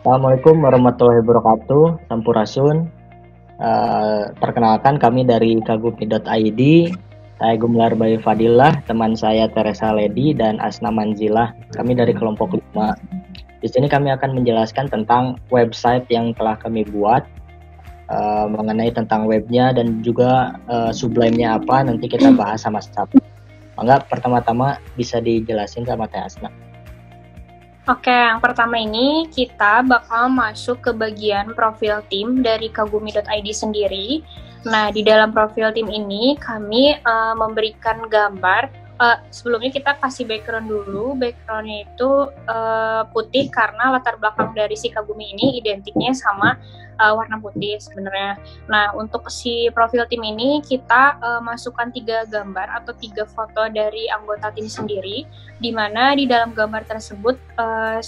Assalamualaikum warahmatullahi wabarakatuh. Sampurasun. Perkenalkan kami dari kagumi.id. Saya Gumlar Bayu Fadilah, teman saya Teresa Ledi dan Asna Manzilah. Kami dari kelompok 5. Di sini kami akan menjelaskan tentang website yang telah kami buat, mengenai tentang webnya dan juga Sublime-nya apa. Nanti kita bahas sama-sama. Mangga pertama-tama bisa dijelasin sama Teh Asna. Oke, yang pertama ini kita bakal masuk ke bagian profil tim dari kagumi.id sendiri. Nah, di dalam profil tim ini kami memberikan gambar. Sebelumnya kita kasih background dulu. Backgroundnya itu putih karena latar belakang dari si kagumi ini identiknya sama warna putih sebenarnya. Nah, untuk si profil tim ini kita masukkan 3 gambar atau 3 foto dari anggota tim sendiri, di mana di dalam gambar tersebut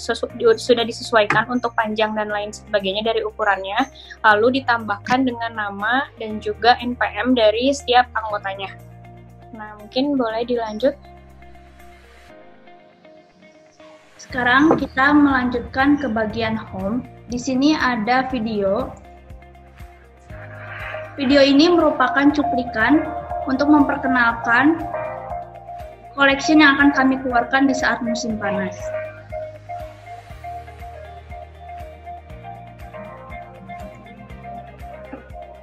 sudah disesuaikan untuk panjang dan lain sebagainya dari ukurannya, lalu ditambahkan dengan nama dan juga NPM dari setiap anggotanya. Nah, mungkin boleh dilanjut. Sekarang kita melanjutkan ke bagian home. Di sini ada video. Video ini merupakan cuplikan untuk memperkenalkan collection yang akan kami keluarkan di saat musim panas.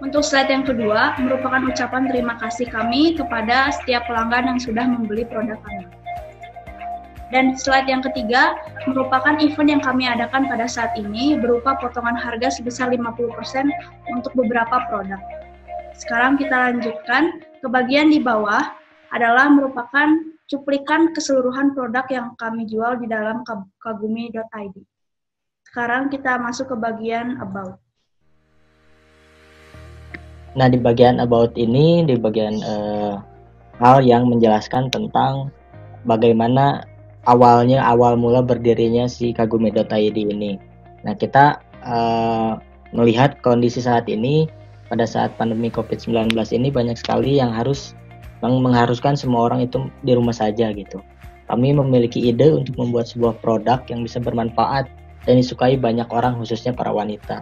Untuk slide yang kedua, merupakan ucapan terima kasih kami kepada setiap pelanggan yang sudah membeli produk kami. Dan slide yang ketiga, merupakan event yang kami adakan pada saat ini, berupa potongan harga sebesar 50% untuk beberapa produk. Sekarang kita lanjutkan ke bagian di bawah, adalah merupakan cuplikan keseluruhan produk yang kami jual di dalam kagumi.id. Sekarang kita masuk ke bagian about. Nah, di bagian about ini, di bagian hal yang menjelaskan tentang bagaimana awal mula berdirinya si kagumi.id ini. Nah, kita melihat kondisi saat ini, pada saat pandemi COVID-19 ini banyak sekali yang mengharuskan semua orang itu di rumah saja gitu. Kami memiliki ide untuk membuat sebuah produk yang bisa bermanfaat dan disukai banyak orang, khususnya para wanita.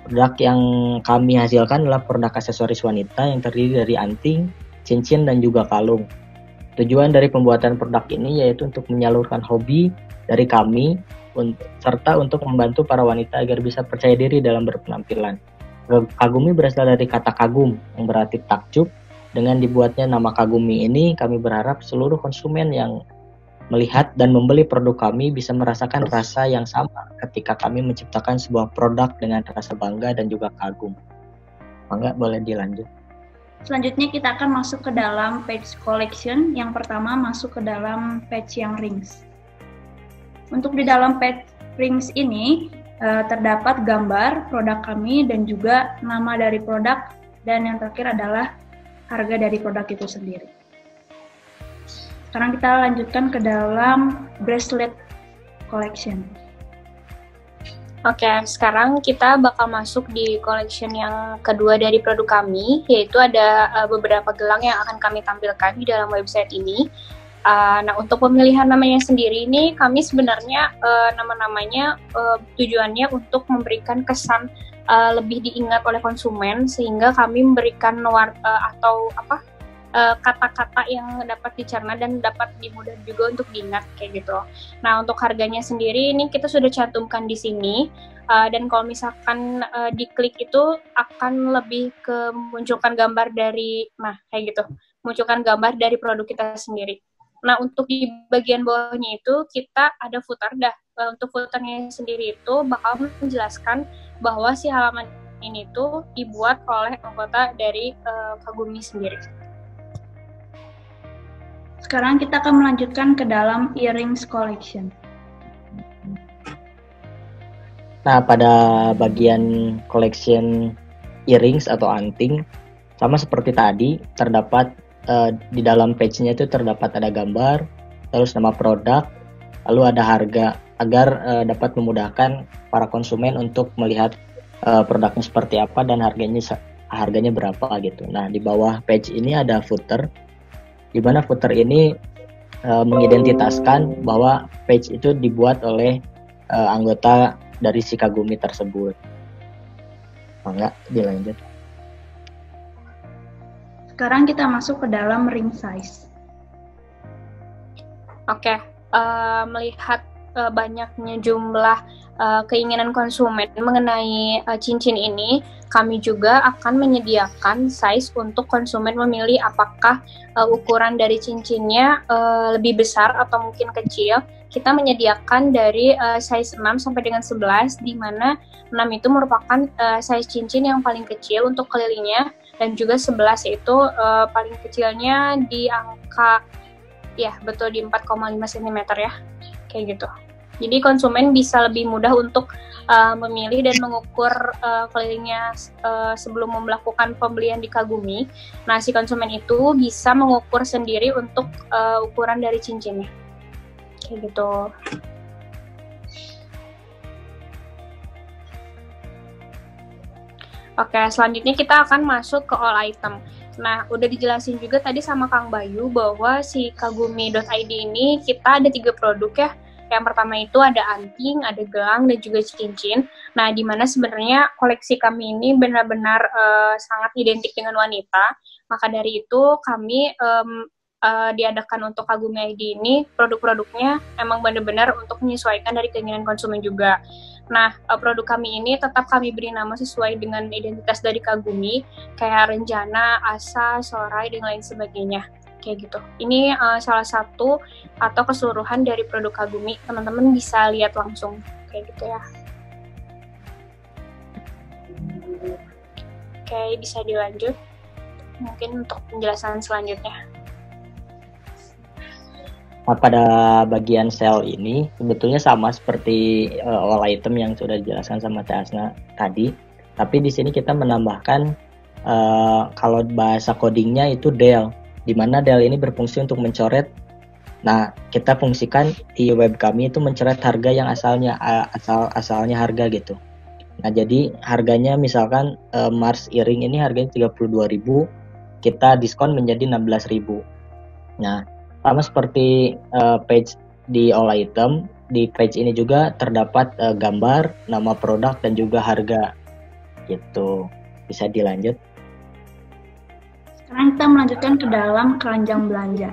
Produk yang kami hasilkan adalah produk aksesoris wanita yang terdiri dari anting, cincin, dan juga kalung. Tujuan dari pembuatan produk ini yaitu untuk menyalurkan hobi dari kami serta untuk membantu para wanita agar bisa percaya diri dalam berpenampilan. Kagumi berasal dari kata kagum yang berarti takjub. Dengan dibuatnya nama Kagumi ini, kami berharap seluruh konsumen yang melihat dan membeli produk kami bisa merasakan rasa yang sama ketika kami menciptakan sebuah produk dengan rasa bangga dan juga kagum. Mangga boleh dilanjut. Selanjutnya kita akan masuk ke dalam page collection. Yang pertama masuk ke dalam page yang rings. Untuk di dalam page rings ini terdapat gambar produk kami dan juga nama dari produk, dan yang terakhir adalah harga dari produk itu sendiri. Sekarang kita lanjutkan ke dalam bracelet collection. Oke, sekarang kita bakal masuk di collection yang kedua dari produk kami, yaitu ada beberapa gelang yang akan kami tampilkan di dalam website ini. Nah, untuk pemilihan namanya sendiri ini, kami sebenarnya nama-namanya tujuannya untuk memberikan kesan lebih diingat oleh konsumen, sehingga kami memberikan kata-kata yang dapat dicerna dan dapat dimudah juga untuk diingat kayak gitu. Nah, untuk harganya sendiri ini kita sudah cantumkan di sini, dan kalau misalkan diklik itu akan lebih ke munculkan gambar dari, kayak gitu, munculkan gambar dari produk kita sendiri. Nah, untuk di bagian bawahnya itu kita ada footer. Untuk footernya sendiri itu bakal menjelaskan bahwa si halaman ini tuh dibuat oleh anggota dari Kagumi sendiri. Sekarang kita akan melanjutkan ke dalam earrings collection. Nah, pada bagian collection earrings atau anting, sama seperti tadi, terdapat di dalam page-nya itu terdapat ada gambar, terus nama produk, lalu ada harga, agar dapat memudahkan para konsumen untuk melihat produknya seperti apa dan harganya berapa gitu. Nah, di bawah page ini ada footer, di mana footer ini mengidentitaskan bahwa page itu dibuat oleh anggota dari si Kagumi tersebut. Enggak, dilanjut. Sekarang kita masuk ke dalam ring size. Oke, melihat banyaknya jumlah keinginan konsumen mengenai cincin ini, kami juga akan menyediakan size untuk konsumen memilih apakah ukuran dari cincinnya lebih besar atau mungkin kecil. Kita menyediakan dari size 6 sampai dengan 11, di mana 6 itu merupakan size cincin yang paling kecil untuk kelilingnya, dan juga 11 itu paling kecilnya di angka, ya betul, di 4,5 cm ya, kayak gitu. Jadi konsumen bisa lebih mudah untuk memilih dan mengukur kelilingnya sebelum melakukan pembelian di Kagumi. Nah, si konsumen itu bisa mengukur sendiri untuk ukuran dari cincinnya. Kayak gitu. Oke, selanjutnya kita akan masuk ke all item. Nah, udah dijelasin juga tadi sama Kang Bayu bahwa si kagumi.id ini kita ada 3 produk ya. Yang pertama itu ada anting, ada gelang, dan juga cincin. Nah, di mana sebenarnya koleksi kami ini benar-benar sangat identik dengan wanita. Maka dari itu kami diadakan untuk Kagumi ID ini, produk-produknya emang benar-benar untuk menyesuaikan dari keinginan konsumen juga. Nah, produk kami ini tetap kami beri nama sesuai dengan identitas dari Kagumi, kayak Renjana, Asa, Sorai, dan lain sebagainya. Kayak gitu. Ini salah satu atau keseluruhan dari produk Kagumi. Teman-teman bisa lihat langsung. Kayak gitu ya. Oke, bisa dilanjut. Mungkin untuk penjelasan selanjutnya. Nah, pada bagian sel ini sebetulnya sama seperti all item yang sudah dijelaskan sama Teh Asna tadi, tapi di sini kita menambahkan kalau bahasa codingnya itu del, di mana del ini berfungsi untuk mencoret. Nah, kita fungsikan di web kami itu mencoret harga yang asalnya harga gitu. Nah, jadi harganya misalkan Mars earring ini harganya 32.000, kita diskon menjadi 16.000. Nah, sama seperti page di all item, di page ini juga terdapat gambar, nama produk, dan juga harga gitu. Bisa dilanjut. Sekarang kita melanjutkan ke dalam keranjang belanja.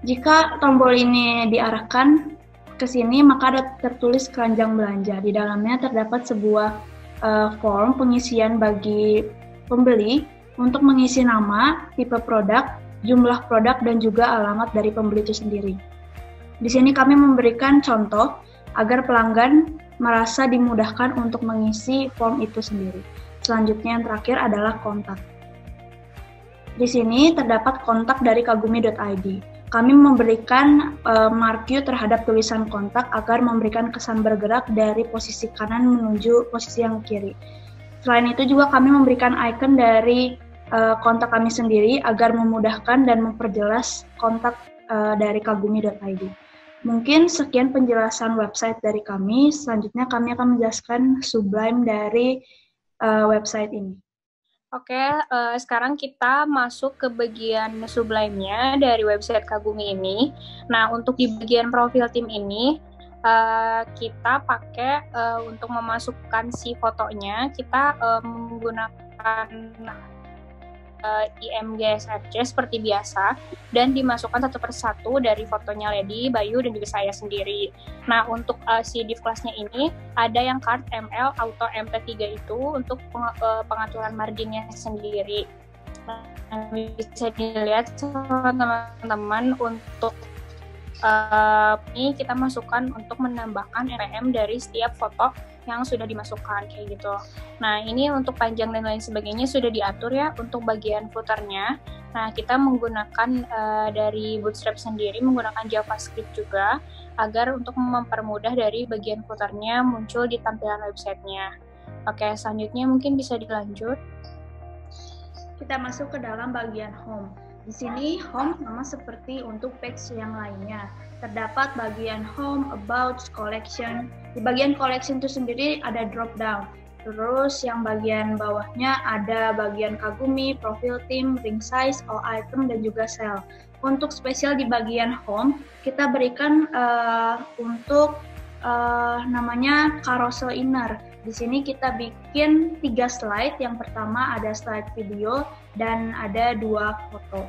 Jika tombol ini diarahkan ke sini, maka ada tertulis keranjang belanja. Di dalamnya terdapat sebuah form pengisian bagi pembeli untuk mengisi nama, tipe produk, jumlah produk, dan juga alamat dari pembeli itu sendiri. Di sini kami memberikan contoh agar pelanggan merasa dimudahkan untuk mengisi form itu sendiri. Selanjutnya yang terakhir adalah kontak. Di sini terdapat kontak dari kagumi.id. Kami memberikan marquee terhadap tulisan kontak agar memberikan kesan bergerak dari posisi kanan menuju posisi yang kiri. Selain itu juga kami memberikan icon dari kontak kami sendiri agar memudahkan dan memperjelas kontak dari kagumi.id. Mungkin sekian penjelasan website dari kami. Selanjutnya kami akan menjelaskan Sublime dari website ini. Oke, sekarang kita masuk ke bagian Sublime-nya dari website Kagumi ini. Nah, untuk di bagian profil tim ini, kita pakai untuk memasukkan si fotonya, kita menggunakan IMG-SFC seperti biasa, dan dimasukkan satu persatu dari fotonya Lady, Bayu, dan juga saya sendiri. Nah, untuk si div kelasnya ini ada yang card ML Auto MP3 itu untuk pengaturan marginnya sendiri. Nah, bisa dilihat teman-teman untuk ini kita masukkan untuk menambahkan RPM dari setiap foto yang sudah dimasukkan kayak gitu. Nah, ini untuk panjang dan lain sebagainya sudah diatur ya. Untuk bagian footernya, nah kita menggunakan dari Bootstrap sendiri, menggunakan JavaScript juga agar untuk mempermudah dari bagian footernya muncul di tampilan websitenya. Oke, selanjutnya mungkin bisa dilanjut. Kita masuk ke dalam bagian home. Di sini home sama seperti untuk page yang lainnya. Terdapat bagian home, about, collection. Di bagian collection itu sendiri ada drop down. Terus yang bagian bawahnya ada bagian Kagumi, profil tim, ring size, all item, dan juga sell. Untuk spesial di bagian home, kita berikan untuk namanya carousel inner. Di sini kita bikin 3 slide. Yang pertama ada slide video dan ada 2 foto.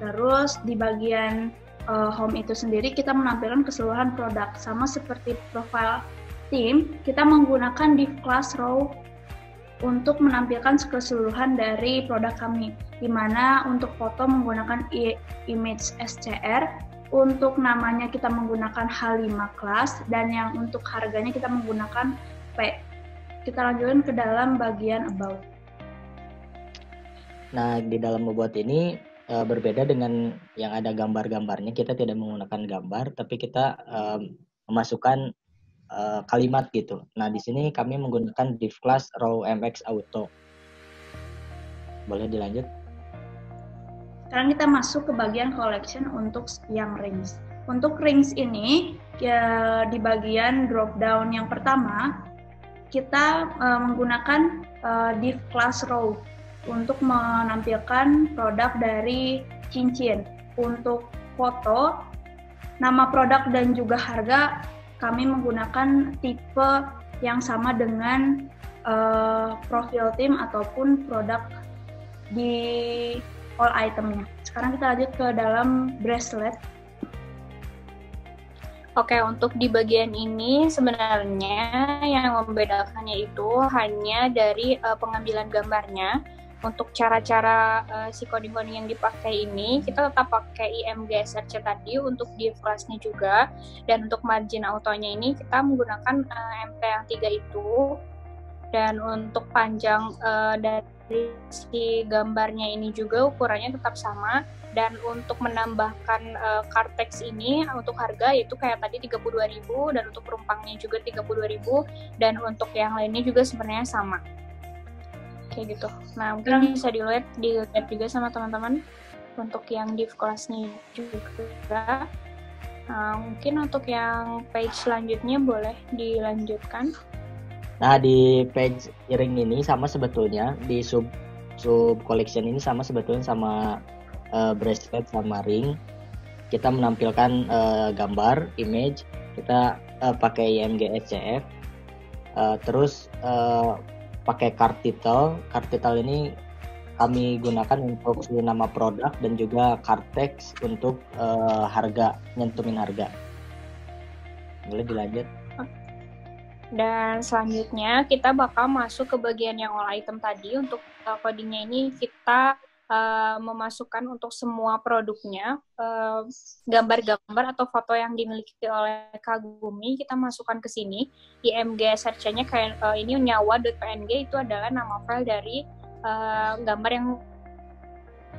Terus di bagian home itu sendiri kita menampilkan keseluruhan produk. Sama seperti profile tim, kita menggunakan div class row untuk menampilkan keseluruhan dari produk kami. Di mana untuk foto menggunakan image SCR, untuk namanya kita menggunakan H5 class, dan yang untuk harganya kita menggunakan P. Kita lanjutkan ke dalam bagian about. Nah, di dalam about ini berbeda dengan yang ada gambar-gambarnya. Kita tidak menggunakan gambar, tapi kita memasukkan kalimat gitu. Nah, di sini kami menggunakan div class row mx auto. Boleh dilanjut? Sekarang kita masuk ke bagian collection untuk yang rings. Untuk rings ini, ya, di bagian drop down yang pertama, kita menggunakan div class row untuk menampilkan produk dari cincin. Untuk foto, nama produk dan juga harga, kami menggunakan tipe yang sama dengan profil tim ataupun produk di all itemnya. Sekarang kita lanjut ke dalam bracelet. Oke, untuk di bagian ini sebenarnya yang membedakannya itu hanya dari pengambilan gambarnya. Untuk cara-cara si coding-coding yang dipakai ini, kita tetap pakai IMG SRC tadi untuk div class-nya juga. Dan untuk margin autonya ini kita menggunakan MP yang 3 itu. Dan untuk panjang dari si gambarnya ini juga ukurannya tetap sama. Dan untuk menambahkan card text ini untuk harga itu kayak tadi 32.000, dan untuk penumpangnya juga 32.000, dan untuk yang lainnya juga sebenarnya sama. Kayak gitu. Nah, mungkin bisa dilihat juga sama teman-teman untuk yang div class-nya juga. Nah, mungkin untuk yang page selanjutnya boleh dilanjutkan. Nah, di page ring ini sama sebetulnya, di sub collection ini sama sebetulnya sama bracelet sama ring. Kita menampilkan gambar, image, kita pakai IMG SCF, terus pakai card title. Card title ini kami gunakan untuk nama produk dan juga card text untuk harga, nyentumin harga. Boleh dilanjut. Dan selanjutnya kita bakal masuk ke bagian yang all item tadi. Untuk codingnya ini kita memasukkan untuk semua produknya gambar-gambar atau foto yang dimiliki oleh Kagumi, kita masukkan ke sini. IMG search-nya kayak ini nyawa.png, itu adalah nama file dari gambar yang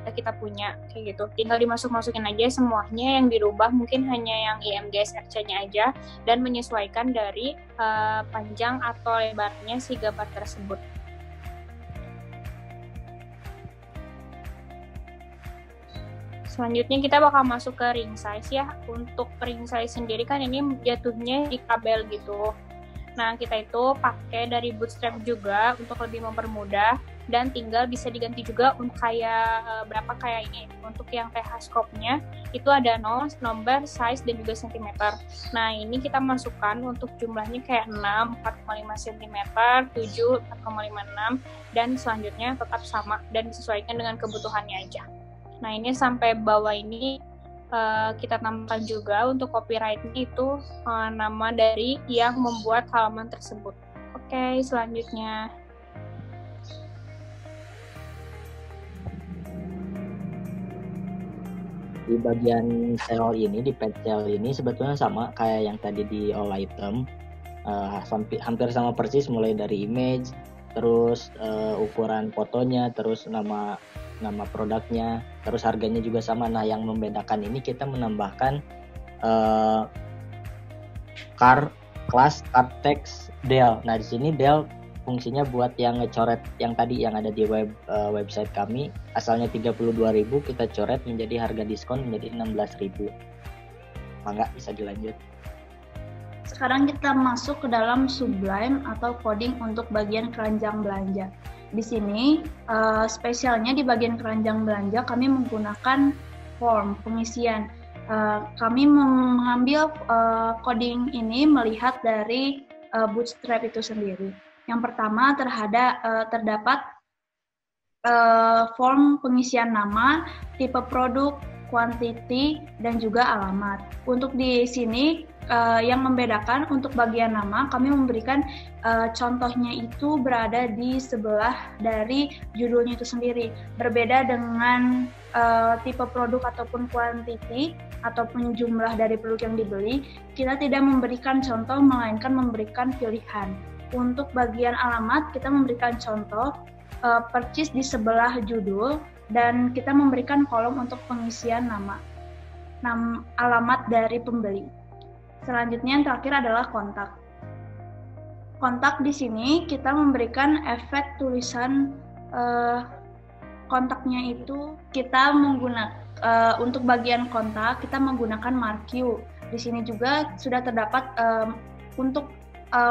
kita punya, kayak gitu. Tinggal dimasuk-masukin aja semuanya. Yang dirubah mungkin hanya yang IMG search-nya aja, dan menyesuaikan dari panjang atau lebarnya si gambar tersebut. Selanjutnya kita bakal masuk ke ring size ya. Untuk ring size sendiri kan ini jatuhnya di kabel gitu. Nah, kita itu pakai dari bootstrap juga untuk lebih mempermudah, dan tinggal bisa diganti juga untuk kayak berapa kayak ini. Untuk yang TH scope-nya itu ada 0, nomor, size, dan juga cm. Nah, ini kita masukkan untuk jumlahnya kayak 6, 4,5 cm, 7, 4,56, dan selanjutnya tetap sama dan disesuaikan dengan kebutuhannya aja. Nah, ini sampai bawah ini kita tambahkan juga untuk copyright-nya itu nama dari yang membuat halaman tersebut. Oke, selanjutnya. Di bagian cell ini, di page cell ini sebetulnya sama kayak yang tadi di all item. Hampir sama persis, mulai dari image, terus ukuran fotonya, terus nama produknya, terus harganya juga sama. Nah, yang membedakan ini kita menambahkan class card text del. Nah, di sini del fungsinya buat yang ngecoret yang tadi yang ada di website kami, asalnya 32.000 kita coret menjadi harga diskon menjadi 16.000. Mangga bisa dilanjut. Sekarang kita masuk ke dalam Sublime atau coding untuk bagian keranjang belanja. Di sini spesialnya di bagian keranjang belanja kami menggunakan form pengisian. Kami mengambil coding ini melihat dari Bootstrap itu sendiri. Yang pertama terdapat form pengisian nama, tipe produk, quantity, dan juga alamat. Untuk di sini yang membedakan untuk bagian nama, kami memberikan contohnya itu berada di sebelah dari judulnya itu sendiri. Berbeda dengan tipe produk ataupun quantity ataupun jumlah dari produk yang dibeli, kita tidak memberikan contoh melainkan memberikan pilihan. Untuk bagian alamat, kita memberikan contoh purchase di sebelah judul, dan kita memberikan kolom untuk pengisian nama alamat dari pembeli. Selanjutnya yang terakhir adalah kontak. Kontak di sini kita memberikan efek tulisan kontaknya itu kita menggunakan untuk bagian kontak kita menggunakan marquee. Di sini juga sudah terdapat untuk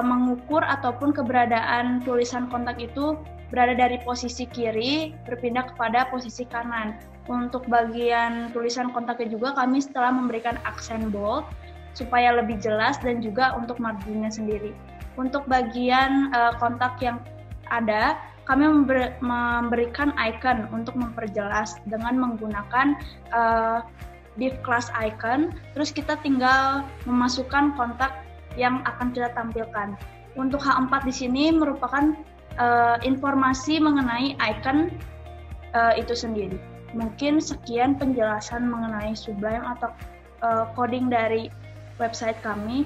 mengukur ataupun keberadaan tulisan kontak itu berada dari posisi kiri berpindah kepada posisi kanan. Untuk bagian tulisan kontaknya juga kami setelah memberikan aksen bold supaya lebih jelas dan juga untuk marginnya sendiri. Untuk bagian kontak yang ada, kami memberikan icon untuk memperjelas dengan menggunakan div class icon. Terus kita tinggal memasukkan kontak yang akan kita tampilkan. Untuk H4 di sini merupakan informasi mengenai icon itu sendiri. Mungkin sekian penjelasan mengenai Sublime atau coding dari website kami.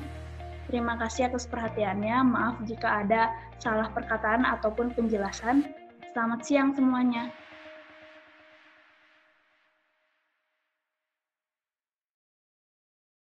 Terima kasih atas perhatiannya. Maaf jika ada salah perkataan ataupun penjelasan. Selamat siang semuanya.